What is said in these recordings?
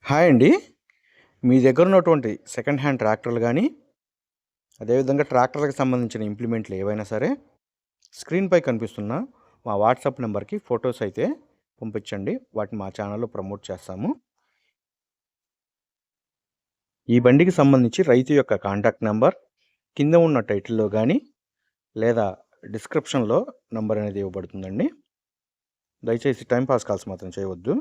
Hi అండి. మీ దగ్గర ఉన్నటువంటి సెకండ్ హ్యాండ్ ట్రాక్టర్లు కానీ, అదేవిధంగా ట్రాక్టర్కి సంబంధించిన ఇంప్లిమెంట్లు ఏవైనా సరే స్క్రీన్పై కనిపిస్తున్న మా వాట్సాప్ నెంబర్కి ఫొటోస్ అయితే పంపించండి. వాటిని మా ఛానల్లో ప్రమోట్ చేస్తాము. ఈ బండికి సంబంధించి రైతు యొక్క కాంటాక్ట్ నెంబర్ కింద ఉన్న టైటిల్లో కానీ లేదా డిస్క్రిప్షన్లో నెంబర్ అనేది ఇవ్వబడుతుందండి. దయచేసి టైంపాస్ కాల్స్ మాత్రం చేయవద్దు.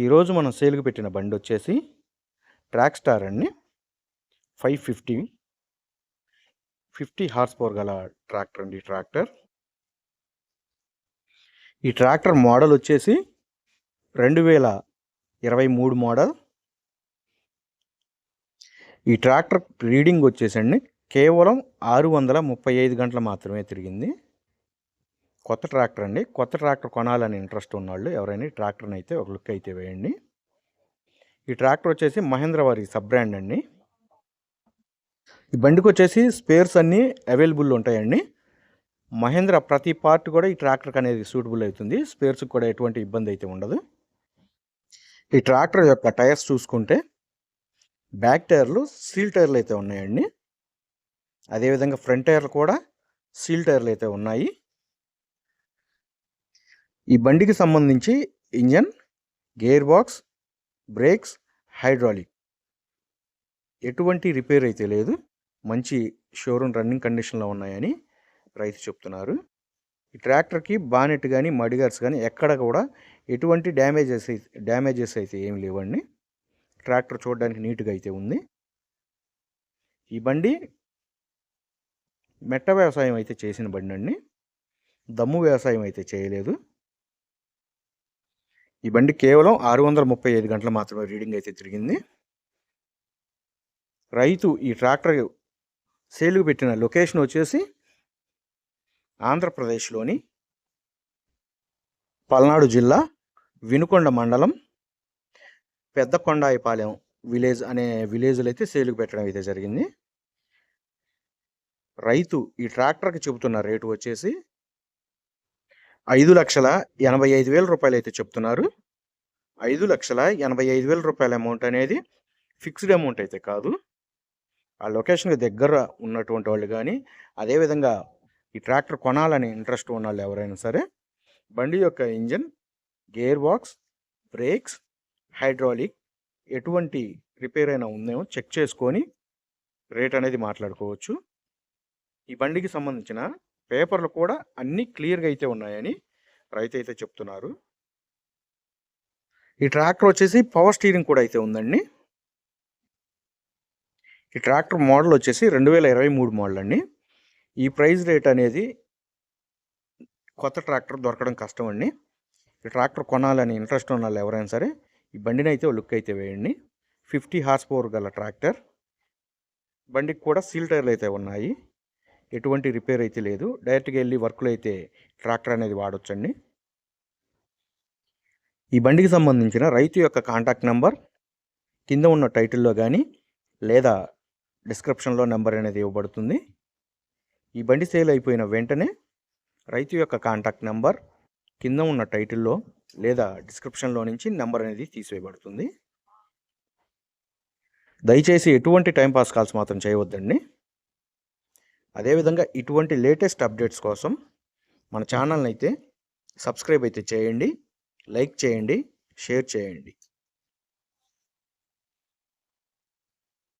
ఈరోజు మనం సేల్కి పెట్టిన బండి వచ్చేసి ట్రాక్ స్టార్ అండి. 50 హార్స్ పవర్ గల ట్రాక్టర్ అండి. ఈ ట్రాక్టర్ మోడల్ వచ్చేసి 2023 మోడల్. ఈ ట్రాక్టర్ రీడింగ్ వచ్చేసండి కేవలం 635 గంటలు మాత్రమే తిరిగింది. కొత్త ట్రాక్టర్ అండి. కొత్త ట్రాక్టర్ కొనాలని ఇంట్రెస్ట్ ఉన్నవాళ్ళు ఎవరైనా ఈ ట్రాక్టర్ని అయితే ఒక లుక్ అయితే వేయండి. ఈ ట్రాక్టర్ వచ్చేసి మహేంద్ర వారి సబ్ బ్రాండ్ అండి. ఈ బండికి వచ్చేసి స్పేర్స్ అన్నీ అవైలబుల్ ఉంటాయండి. మహేంద్ర ప్రతి పార్ట్ కూడా ఈ ట్రాక్టర్కి అనేది సూటబుల్ అవుతుంది. స్పేర్స్కి కూడా ఎటువంటి ఇబ్బంది అయితే ఉండదు. ఈ ట్రాక్టర్ యొక్క టైర్స్ చూసుకుంటే బ్యాక్ టైర్లు సీల్ టైర్లు అయితే ఉన్నాయండి. అదేవిధంగా ఫ్రంట్ టైర్లు కూడా సీల్ టైర్లు అయితే ఉన్నాయి. ఈ బండికి సంబంధించి engine, gear box, brakes, hydraulic ఎటువంటి రిపేర్ అయితే లేదు. మంచి షోరూమ్ రన్నింగ్ కండిషన్లో ఉన్నాయని రైతు చెప్తున్నారు. ఈ ట్రాక్టర్కి బానెట్ కానీ మడిగార్స్ కానీ ఎక్కడ కూడా ఎటువంటి డ్యామేజెస్ అయితే ఏమి లేవండి. ట్రాక్టర్ చూడడానికి నీట్గా అయితే ఉంది. ఈ బండి మెట్ట వ్యవసాయం అయితే చేసిన బండి అండి. దమ్ము వ్యవసాయం అయితే చేయలేదు. ఈ బండి కేవలం 635 గంటలు మాత్రమే రీడింగ్ అయితే తిరిగింది. రైతు ఈ ట్రాక్టర్ సేలుకు పెట్టిన లొకేషన్ వచ్చేసి ఆంధ్రప్రదేశ్లోని పల్నాడు జిల్లా వినుకొండ మండలం పెద్దకొండాయిపాలెం విలేజ్ అనే విలేజ్లో అయితే సేలుకు పెట్టడం అయితే జరిగింది. రైతు ఈ ట్రాక్టర్కి చెబుతున్న రేటు వచ్చేసి 5,85,000 రూపాయలు అయితే చెప్తున్నారు. 5,85,000 రూపాయల అమౌంట్ అనేది ఫిక్స్డ్ అమౌంట్ అయితే కాదు. ఆ లొకేషన్కి దగ్గర ఉన్నటువంటి వాళ్ళు కానీ, అదేవిధంగా ఈ ట్రాక్టర్ కొనాలని ఇంట్రెస్ట్ ఉన్న వాళ్ళు ఎవరైనా సరే బండి యొక్క engine, gear box, brakes, hydraulic ఎటువంటి రిపేర్ అయినా ఉందేమో చెక్ చేసుకొని రేట్ అనేది మాట్లాడుకోవచ్చు. ఈ బండికి సంబంధించిన పేపర్లు కూడా అన్నీ క్లియర్గా అయితే ఉన్నాయని రైతు అయితే చెప్తున్నారు. ఈ ట్రాక్టర్ వచ్చేసి పవర్ స్టీరింగ్ కూడా అయితే ఉందండి. ఈ ట్రాక్టర్ మోడల్ వచ్చేసి 2023 మోడల్ అండి. ఈ ప్రైస్ రేట్ అనేది కొత్త ట్రాక్టర్ దొరకడం కష్టం అండి. ఈ ట్రాక్టర్ కొనాలని ఇంట్రెస్ట్ ఉన్న వాళ్ళు ఎవరైనా సరే ఈ బండిని అయితే లుక్ అయితే వేయండి. 50 హార్స్ పవర్ గల ట్రాక్టర్. బండికి కూడా సీల్ టైర్లు అయితే ఉన్నాయి. ఎటువంటి రిపేర్ అయితే లేదు. డైరెక్ట్గా వెళ్ళి వర్క్లో అయితే ట్రాక్టర్ అనేది వాడొచ్చండి. ఈ బండికి సంబంధించిన రైతు యొక్క కాంటాక్ట్ నెంబర్ కింద ఉన్న టైటిల్లో కానీ లేదా డిస్క్రిప్షన్లో నెంబర్ అనేది ఇవ్వబడుతుంది. ఈ బండి సేల్ అయిపోయిన వెంటనే రైతు యొక్క కాంటాక్ట్ నెంబర్ కింద ఉన్న టైటిల్లో లేదా డిస్క్రిప్షన్లో నుంచి నెంబర్ అనేది తీసివేయబడుతుంది. దయచేసి ఎటువంటి టైంపాస్ కాల్స్ మాత్రం చేయవద్దండి. అదేవిధంగా ఇటువంటి లేటెస్ట్ అప్డేట్స్ కోసం మన ఛానల్ని అయితే సబ్స్క్రైబ్ అయితే చేయండి, లైక్ చేయండి, షేర్ చేయండి.